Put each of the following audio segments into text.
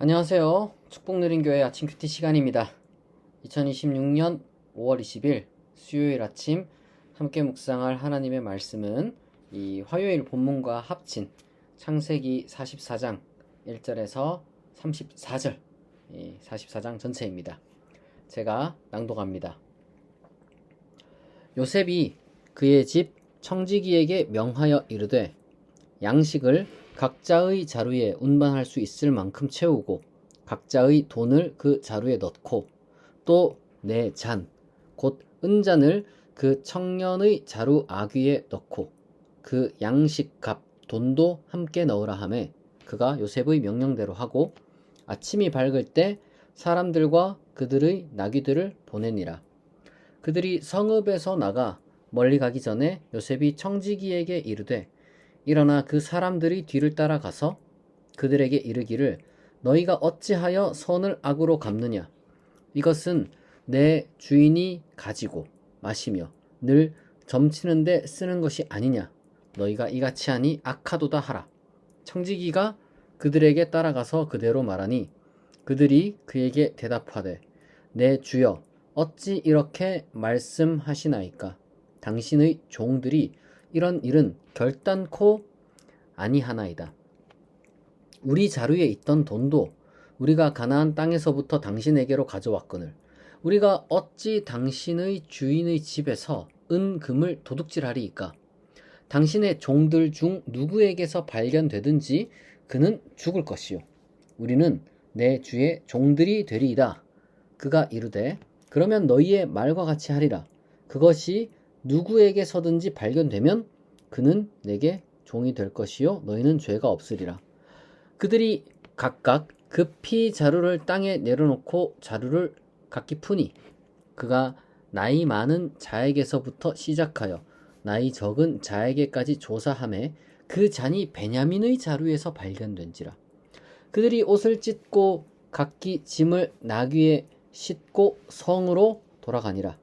안녕하세요. 축복누린교회 아침 큐티 시간입니다. 2026년 5월 20일 수요일 아침 함께 묵상할 하나님의 말씀은 이 화요일 본문과 합친 창세기 44장 1절에서 34절 44장 전체입니다. 제가 낭독합니다. 요셉이 그의 집 청지기에게 명하여 이르되 양식을 각자의 자루에 운반할 수 있을 만큼 채우고 각자의 돈을 그 자루에 넣고 또 내 잔, 곧 은잔을 그 청년의 자루 아귀에 넣고 그 양식 값 돈도 함께 넣으라 하매 그가 요셉의 명령대로 하고 아침이 밝을 때 사람들과 그들의 나귀들을 보내니라. 그들이 성읍에서 나가 멀리 가기 전에 요셉이 청지기에게 이르되 일어나 그 사람들이 뒤를 따라가서 그들에게 이르기를 너희가 어찌하여 선을 악으로 갚느냐 이것은 내 주인이 가지고 마시며 늘 점치는 데 쓰는 것이 아니냐 너희가 이같이 하니 악하도다 하라. 청지기가 그들에게 따라가서 그대로 말하니 그들이 그에게 대답하되 내 주여 어찌 이렇게 말씀하시나이까 당신의 종들이 이런 일은 결단코 아니하나이다. 우리 자루에 있던 돈도 우리가 가나안 땅에서부터 당신에게로 가져왔거늘 우리가 어찌 당신의 주인의 집에서 은금을 도둑질하리이까. 당신의 종들 중 누구에게서 발견되든지 그는 죽을 것이요 우리는 내 주의 종들이 되리이다. 그가 이르되 그러면 너희의 말과 같이 하리라. 그것이 누구에게서든지 발견되면 그는 내게 종이 될 것이요 너희는 죄가 없으리라. 그들이 각각 급히 자루를 땅에 내려놓고 자루를 각기 푸니 그가 나이 많은 자에게서부터 시작하여 나이 적은 자에게까지 조사하매 그 잔이 베냐민의 자루에서 발견된지라. 그들이 옷을 찢고 각기 짐을 나귀에 싣고 성으로 돌아가니라.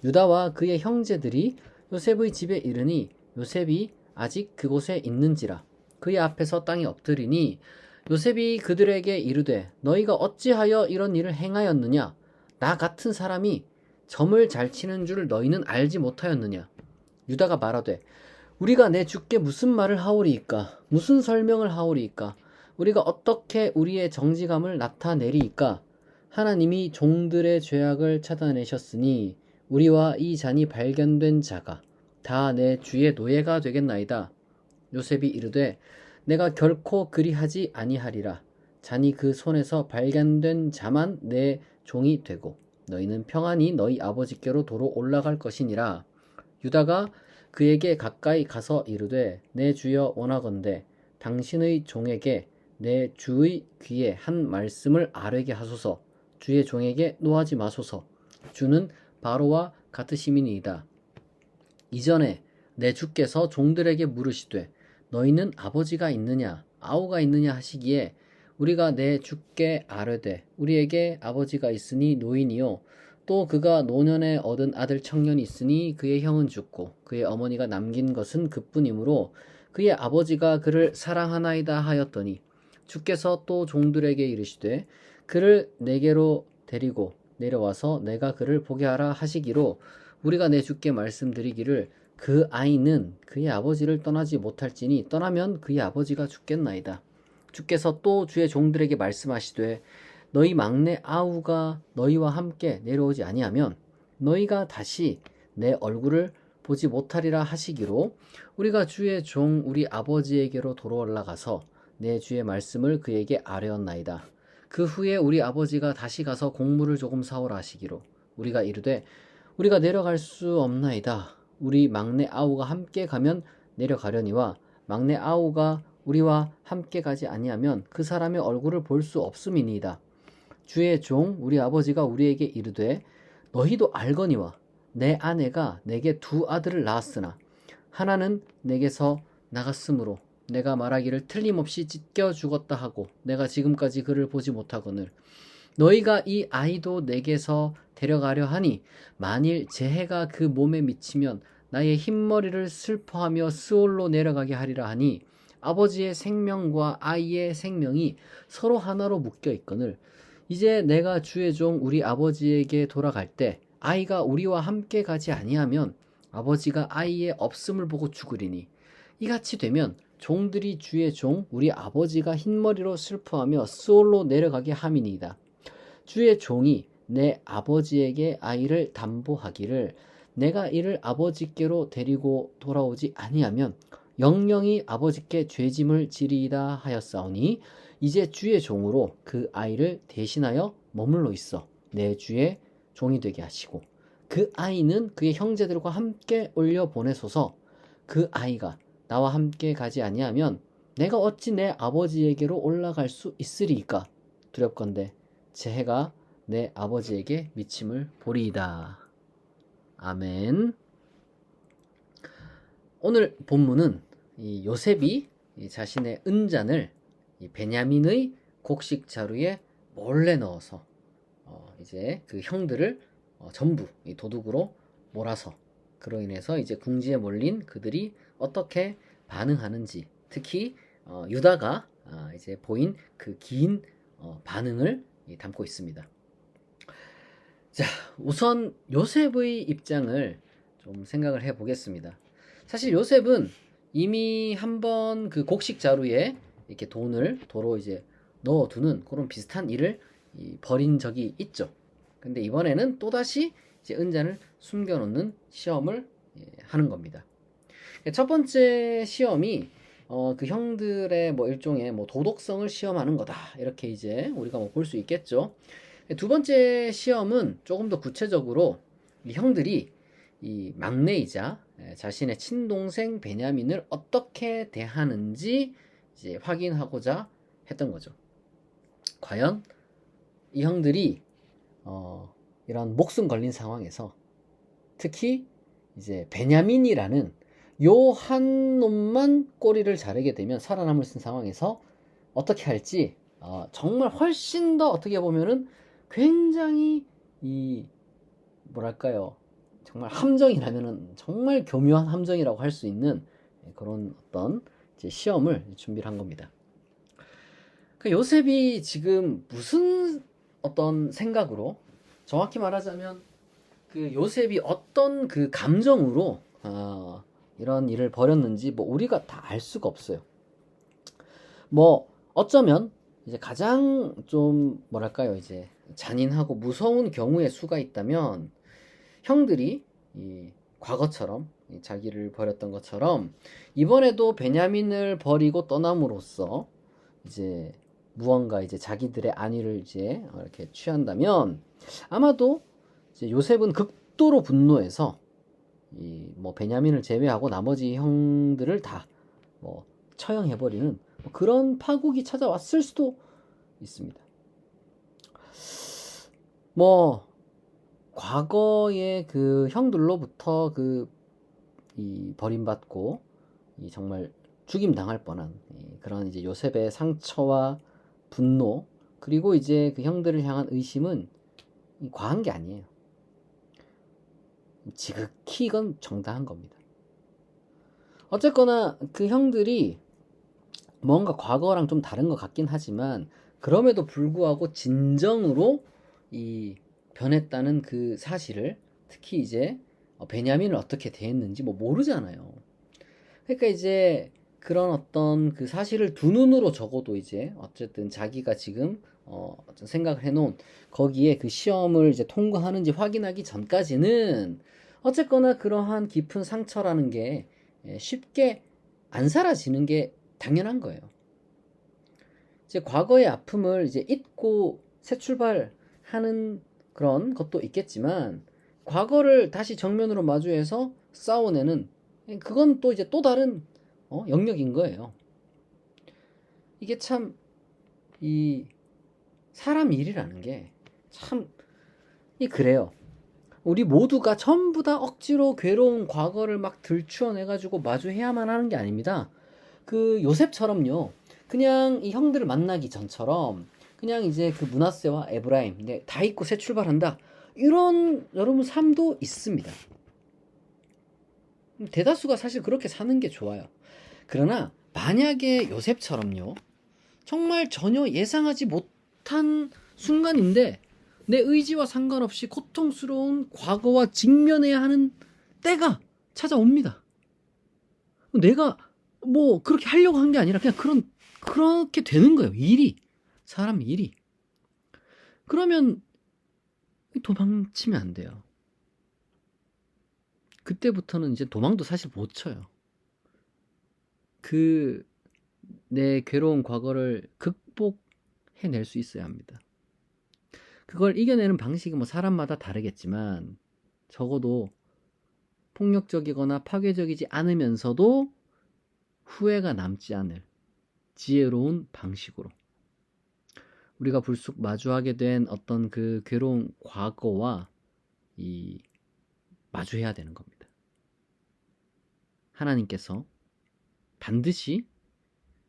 유다와 그의 형제들이 요셉의 집에 이르니 요셉이 아직 그곳에 있는지라. 그의 앞에서 땅에 엎드리니 요셉이 그들에게 이르되 너희가 어찌하여 이런 일을 행하였느냐. 나 같은 사람이 점을 잘 치는 줄 너희는 알지 못하였느냐. 유다가 말하되 우리가 내 주께 무슨 말을 하오리이까. 무슨 설명을 하오리이까. 우리가 어떻게 우리의 정직함을 나타내리이까. 하나님이 종들의 죄악을 찾아내셨으니 우리와 이 잔이 발견된 자가 다 내 주의 노예가 되겠나이다. 요셉이 이르되 내가 결코 그리하지 아니하리라. 잔이 그 손에서 발견된 자만 내 종이 되고 너희는 평안히 너희 아버지께로 도로 올라갈 것이니라. 유다가 그에게 가까이 가서 이르되 내 주여 원하건대 당신의 종에게 내 주의 귀에 한 말씀을 아뢰게 하소서. 주의 종에게 노하지 마소서. 주는 바로와 같으심이니이다. 이전에 내 주께서 종들에게 물으시되 너희는 아버지가 있느냐 아우가 있느냐 하시기에 우리가 내 주께 아뢰되 우리에게 아버지가 있으니 노인이요 또 그가 노년에 얻은 아들 청년이 있으니 그의 형은 죽고 그의 어머니가 남긴 것은 그뿐이므로 그의 아버지가 그를 사랑하나이다 하였더니 주께서 또 종들에게 이르시되 그를 내게로 데리고 내려와서 내가 그를 보게 하라 하시기로 우리가 내 주께 말씀드리기를 그 아이는 그의 아버지를 떠나지 못할지니 떠나면 그의 아버지가 죽겠나이다. 주께서 또 주의 종들에게 말씀하시되 너희 막내 아우가 너희와 함께 내려오지 아니하면 너희가 다시 내 얼굴을 보지 못하리라 하시기로 우리가 주의 종 우리 아버지에게로 도로 올라가서 내 주의 말씀을 그에게 아뢰었나이다. 그 후에 우리 아버지가 다시 가서 곡물을 조금 사오라 하시기로 우리가 이르되 우리가 내려갈 수 없나이다. 우리 막내 아우가 함께 가면 내려가려니와 막내 아우가 우리와 함께 가지 아니하면 그 사람의 얼굴을 볼 수 없음이니이다. 주의 종 우리 아버지가 우리에게 이르되 너희도 알거니와 내 아내가 내게 두 아들을 낳았으나 하나는 내게서 나갔으므로 내가 말하기를 틀림없이 찢겨 죽었다 하고 내가 지금까지 그를 보지 못하거늘 너희가 이 아이도 내게서 데려가려 하니 만일 재해가 그 몸에 미치면 나의 흰머리를 슬퍼하며 스올로 내려가게 하리라 하니 아버지의 생명과 아이의 생명이 서로 하나로 묶여 있거늘 이제 내가 주의 종 우리 아버지에게 돌아갈 때 아이가 우리와 함께 가지 아니하면 아버지가 아이의 없음을 보고 죽으리니 이같이 되면 종들이 주의 종 우리 아버지가 흰머리로 슬퍼하며 스올로 내려가게 함이니이다. 주의 종이 내 아버지에게 아이를 담보하기를 내가 이를 아버지께로 데리고 돌아오지 아니하면 영영이 아버지께 죄짐을 지리이다 하였사오니 이제 주의 종으로 그 아이를 대신하여 머물러 있어 내 주의 종이 되게 하시고 그 아이는 그의 형제들과 함께 올려 보내소서. 그 아이가 나와 함께 가지 아니하면 내가 어찌 내 아버지에게로 올라갈 수 있으리이까. 두렵건대 제 해가 내 아버지에게 미침을 보리이다. 아멘. 오늘 본문은 이 요셉이 이 자신의 은잔을 이 베냐민의 곡식 자루에 몰래 넣어서 이제 그 형들을 전부 이 도둑으로 몰아서 그로 인해서 이제 궁지에 몰린 그들이 어떻게 반응하는지 특히 유다가 이제 보인 그 긴 반응을 담고 있습니다. 자, 우선 요셉의 입장을 좀 생각을 해 보겠습니다. 사실 요셉은 이미 한번 그 곡식 자루에 이렇게 돈을 도로 이제 넣어두는 그런 비슷한 일을 벌인 적이 있죠. 근데 이번에는 또다시 이제 은잔을 숨겨놓는 시험을 하는 겁니다. 첫 번째 시험이 그 형들의 뭐 일종의 뭐 도덕성을 시험하는 거다 이렇게 이제 우리가 뭐 볼 수 있겠죠. 두 번째 시험은 조금 더 구체적으로 이 형들이 이 막내이자 자신의 친동생 베냐민을 어떻게 대하는지 이제 확인하고자 했던 거죠. 과연 이 형들이 이런 목숨 걸린 상황에서 특히 이제 베냐민이라는 요 한 놈만 꼬리를 자르게 되면 살아남을 수 있는 상황에서 어떻게 할지 정말 훨씬 더 어떻게 보면은 굉장히 이 뭐랄까요 정말 함정이라면은 정말 교묘한 함정이라고 할 수 있는 그런 어떤 이제 시험을 준비를 한 겁니다. 요셉이 지금 무슨 어떤 생각으로 정확히 말하자면 그 요셉이 어떤 그 감정으로 이런 일을 벌였는지 뭐 우리가 다 알 수가 없어요. 뭐 어쩌면 이제 가장 좀 뭐랄까요 이제 잔인하고 무서운 경우의 수가 있다면 형들이 이 과거처럼 자기를 버렸던 것처럼 이번에도 베냐민을 버리고 떠남으로써 이제 무언가 이제 자기들의 안위를 이제 이렇게 취한다면 아마도 이제 요셉은 극도로 분노해서 이 뭐 베냐민을 제외하고 나머지 형들을 다 뭐 처형해버리는 뭐 그런 파국이 찾아왔을 수도 있습니다. 뭐 과거의 그 형들로부터 이 버림받고 이 정말 죽임 당할 뻔한 그런 이제 요셉의 상처와 분노 그리고 이제 그 형들을 향한 의심은 과한 게 아니에요. 지극히 이건 정당한 겁니다. 어쨌거나 그 형들이 뭔가 과거랑 좀 다른 것 같긴 하지만 그럼에도 불구하고 진정으로 이 변했다는 그 사실을 특히 이제 베냐민을 어떻게 대했는지 뭐 모르잖아요. 그러니까 이제 그런 어떤 그 사실을 두 눈으로 적어도 이제 어쨌든 자기가 지금 생각을 해놓은 거기에 그 시험을 이제 통과하는지 확인하기 전까지는 어쨌거나 그러한 깊은 상처라는 게 쉽게 안 사라지는 게 당연한 거예요. 이제 과거의 아픔을 이제 잊고 새 출발하는 그런 것도 있겠지만 과거를 다시 정면으로 마주해서 싸워내는 그건 또 이제 또 다른 영역인 거예요. 이게 참 이 사람 일이라는 게 참 그래요. 우리 모두가 전부 다 억지로 괴로운 과거를 막 들추어내가지고 마주해야만 하는 게 아닙니다. 그 요셉처럼요. 그냥 이 형들을 만나기 전처럼 그냥 이제 그 므낫세와 에브라임 다 잊고 새 출발한다. 이런 여러분 삶도 있습니다. 대다수가 사실 그렇게 사는 게 좋아요. 그러나 만약에 요셉처럼요, 정말 전혀 예상하지 못한 순간인데 내 의지와 상관없이 고통스러운 과거와 직면해야 하는 때가 찾아옵니다. 내가 뭐 그렇게 하려고 한 게 아니라 그냥 그렇게 되는 거예요. 사람 일이. 그러면 도망치면 안 돼요. 그때부터는 이제 도망도 사실 못 쳐요. 내 괴로운 과거를 극복해낼 수 있어야 합니다. 그걸 이겨내는 방식이 뭐 사람마다 다르겠지만 적어도 폭력적이거나 파괴적이지 않으면서도 후회가 남지 않을 지혜로운 방식으로 우리가 불쑥 마주하게 된 어떤 그 괴로운 과거와 마주해야 되는 겁니다. 하나님께서 반드시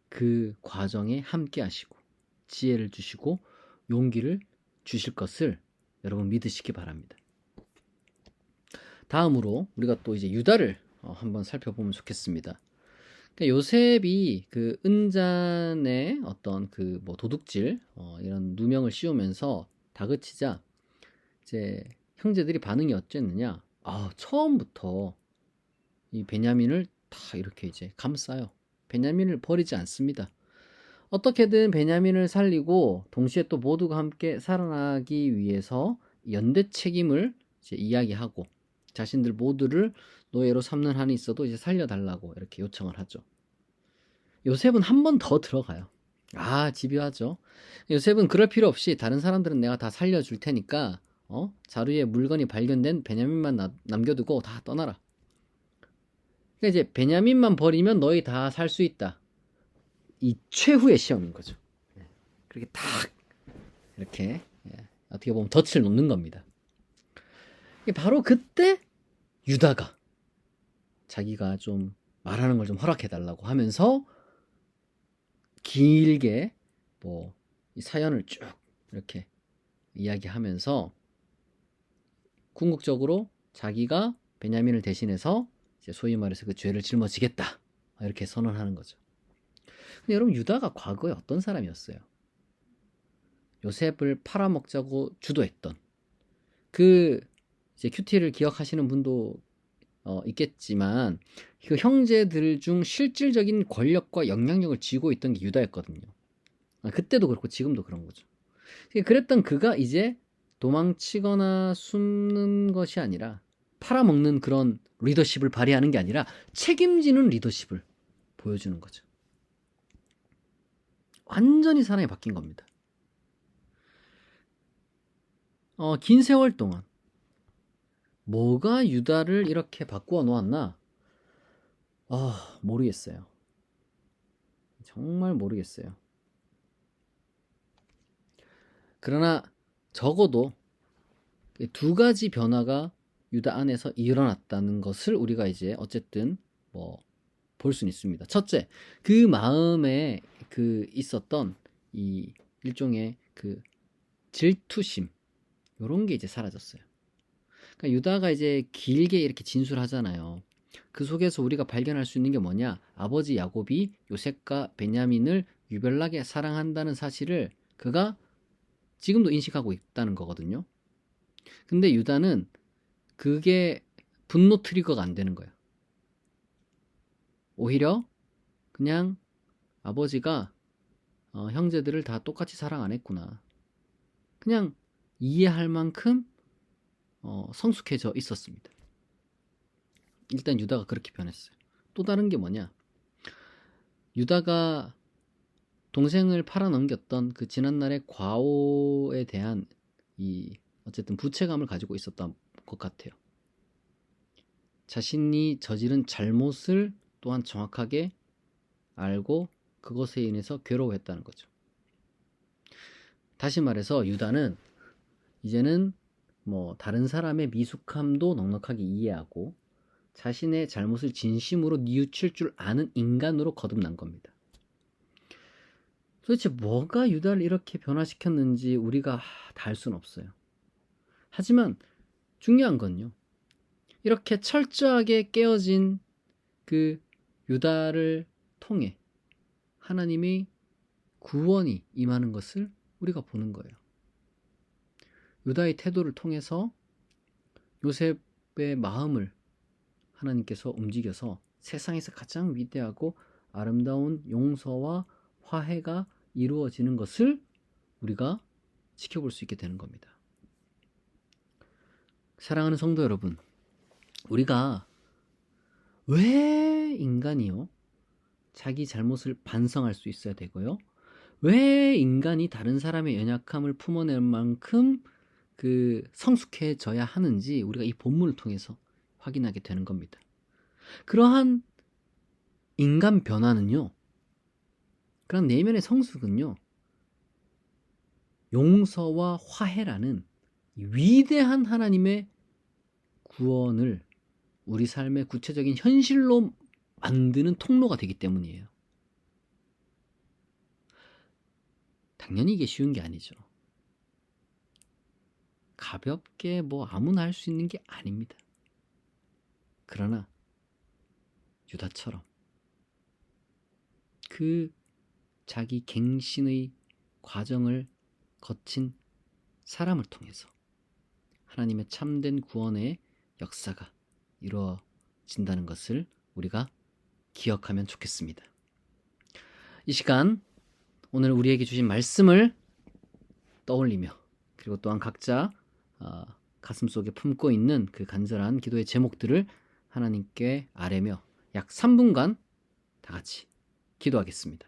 그 과정에 함께 하시고 지혜를 주시고 용기를 주실 것을 여러분 믿으시기 바랍니다. 다음으로 우리가 또 이제 유다를 한번 살펴보면 좋겠습니다. 그러니까 요셉이 그 은잔에 어떤 그 뭐 도둑질 이런 누명을 씌우면서 다그치자 이제 형제들이 반응이 어땠느냐? 처음부터 이 베냐민을 다 이렇게 이제 감싸요. 베냐민을 버리지 않습니다. 어떻게든 베냐민을 살리고 동시에 또 모두가 함께 살아나기 위해서 연대 책임을 이제 이야기하고 자신들 모두를 노예로 삼는 한이 있어도 이제 살려달라고 이렇게 요청을 하죠. 요셉은 한 번 더 들어가요. 집요하죠. 요셉은 그럴 필요 없이 다른 사람들은 내가 다 살려줄 테니까 자루에 물건이 발견된 베냐민만 남겨두고 다 떠나라. 그러니까 이제 베냐민만 버리면 너희 다 살 수 있다. 이 최후의 시험인 거죠. 그렇게 딱 이렇게 어떻게 보면 덫을 놓는 겁니다. 바로 그때 유다가 자기가 좀 말하는 걸 좀 허락해달라고 하면서 길게 뭐 이 사연을 쭉 이렇게 이야기하면서 궁극적으로 자기가 베냐민을 대신해서 이제 소위 말해서 그 죄를 짊어지겠다 이렇게 선언하는 거죠. 근데 여러분 유다가 과거에 어떤 사람이었어요? 요셉을 팔아먹자고 주도했던 그 이제 큐티를 기억하시는 분도 있겠지만 그 형제들 중 실질적인 권력과 영향력을 쥐고 있던 게 유다였거든요. 그때도 그렇고 지금도 그런 거죠. 그랬던 그가 이제 도망치거나 숨는 것이 아니라 팔아먹는 그런 리더십을 발휘하는 게 아니라 책임지는 리더십을 보여주는 거죠. 완전히 사람이 바뀐 겁니다. 긴 세월 동안 뭐가 유다를 이렇게 바꾸어 놓았나? 모르겠어요. 정말 모르겠어요. 그러나 적어도 두 가지 변화가 유다 안에서 일어났다는 것을 우리가 이제 어쨌든 뭐 볼 수는 있습니다. 첫째, 그 마음에 그 있었던 이 일종의 그 질투심 이런 게 이제 사라졌어요. 그러니까 유다가 이제 길게 이렇게 진술하잖아요. 그 속에서 우리가 발견할 수 있는 게 뭐냐? 아버지 야곱이 요셉과 베냐민을 유별나게 사랑한다는 사실을 그가 지금도 인식하고 있다는 거거든요. 근데 유다는 그게 분노 트리거가 안 되는 거예요. 오히려 그냥 아버지가 형제들을 다 똑같이 사랑 안 했구나. 그냥 이해할 만큼 성숙해져 있었습니다. 일단 유다가 그렇게 변했어요. 또 다른 게 뭐냐? 유다가 동생을 팔아넘겼던 그 지난날의 과오에 대한 어쨌든 부채감을 가지고 있었던 것 같아요. 자신이 저지른 잘못을 또한 정확하게 알고 그것에 인해서 괴로워했다는 거죠. 다시 말해서 유다는 이제는 뭐 다른 사람의 미숙함도 넉넉하게 이해하고 자신의 잘못을 진심으로 뉘우칠 줄 아는 인간으로 거듭난 겁니다. 도대체 뭐가 유다를 이렇게 변화시켰는지 우리가 다 알 수는 없어요. 하지만 중요한 건요. 이렇게 철저하게 깨어진 그 유다를 통해 하나님의 구원이 임하는 것을 우리가 보는 거예요. 유다의 태도를 통해서 요셉의 마음을 하나님께서 움직여서 세상에서 가장 위대하고 아름다운 용서와 화해가 이루어지는 것을 우리가 지켜볼 수 있게 되는 겁니다. 사랑하는 성도 여러분, 우리가 왜 인간이요? 자기 잘못을 반성할 수 있어야 되고요. 왜 인간이 다른 사람의 연약함을 품어낼 만큼 성숙해져야 하는지 우리가 이 본문을 통해서 확인하게 되는 겁니다. 그러한 인간 변화는요, 그런 내면의 성숙은요, 용서와 화해라는 위대한 하나님의 구원을 우리 삶의 구체적인 현실로 만드는 통로가 되기 때문이에요. 당연히 이게 쉬운 게 아니죠. 가볍게 아무나 할 수 있는 게 아닙니다. 그러나 유다처럼 그 자기 갱신의 과정을 거친 사람을 통해서 하나님의 참된 구원의 역사가 이루어진다는 것을 우리가 기억하면 좋겠습니다. 이 시간 오늘 우리에게 주신 말씀을 떠올리며, 그리고 또한 각자 가슴속에 품고 있는 그 간절한 기도의 제목들을 하나님께 아뢰며 약 3분간 다 같이 기도하겠습니다.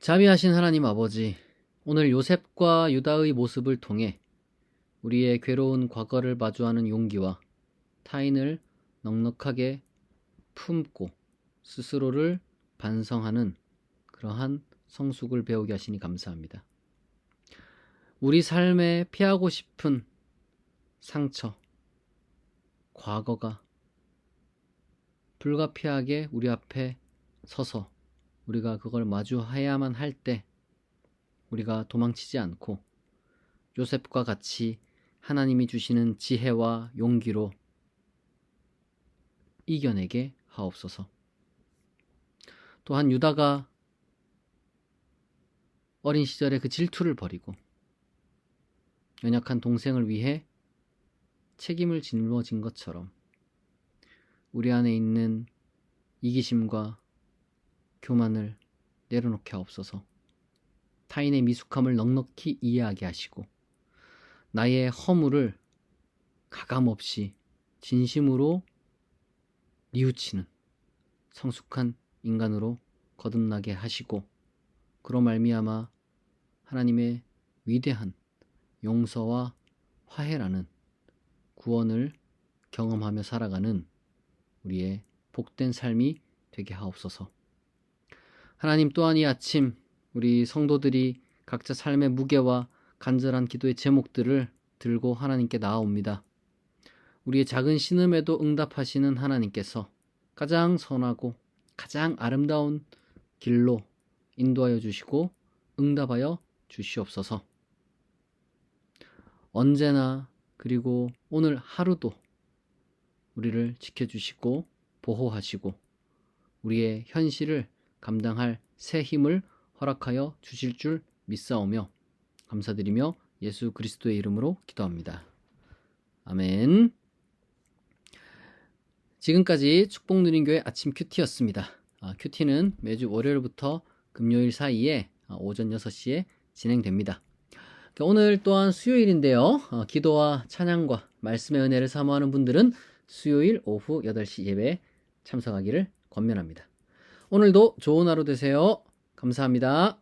자비하신 하나님 아버지, 오늘 요셉과 유다의 모습을 통해 우리의 괴로운 과거를 마주하는 용기와 타인을 넉넉하게 품고 스스로를 반성하는 그러한 성숙을 배우게 하시니 감사합니다. 우리 삶에 피하고 싶은 상처, 과거가 불가피하게 우리 앞에 서서 우리가 그걸 마주해야만 할 때 우리가 도망치지 않고 요셉과 같이 하나님이 주시는 지혜와 용기로 이겨내게 하옵소서. 또한 유다가 어린 시절에 그 질투를 버리고 연약한 동생을 위해 책임을 짊어진 것처럼 우리 안에 있는 이기심과 교만을 내려놓게 하옵소서. 타인의 미숙함을 넉넉히 이해하게 하시고 나의 허물을 가감없이 진심으로 뉘우치는 성숙한 인간으로 거듭나게 하시고 그로 말미암아 하나님의 위대한 용서와 화해라는 구원을 경험하며 살아가는 우리의 복된 삶이 되게 하옵소서. 하나님, 또한 이 아침 우리 성도들이 각자 삶의 무게와 간절한 기도의 제목들을 들고 하나님께 나아옵니다. 우리의 작은 신음에도 응답하시는 하나님께서 가장 선하고 가장 아름다운 길로 인도하여 주시고 응답하여 주시옵소서. 언제나 그리고 오늘 하루도 우리를 지켜주시고 보호하시고 우리의 현실을 감당할 새 힘을 허락하여 주실 줄 믿사오며 감사드리며 예수 그리스도의 이름으로 기도합니다. 아멘. 지금까지 축복누린교회 아침 큐티였습니다. 큐티는 매주 월요일부터 금요일 사이에 오전 6시에 진행됩니다. 오늘 또한 수요일인데요. 기도와 찬양과 말씀의 은혜를 사모하는 분들은 수요일 오후 8시 예배에 참석하기를 권면합니다. 오늘도 좋은 하루 되세요. 감사합니다.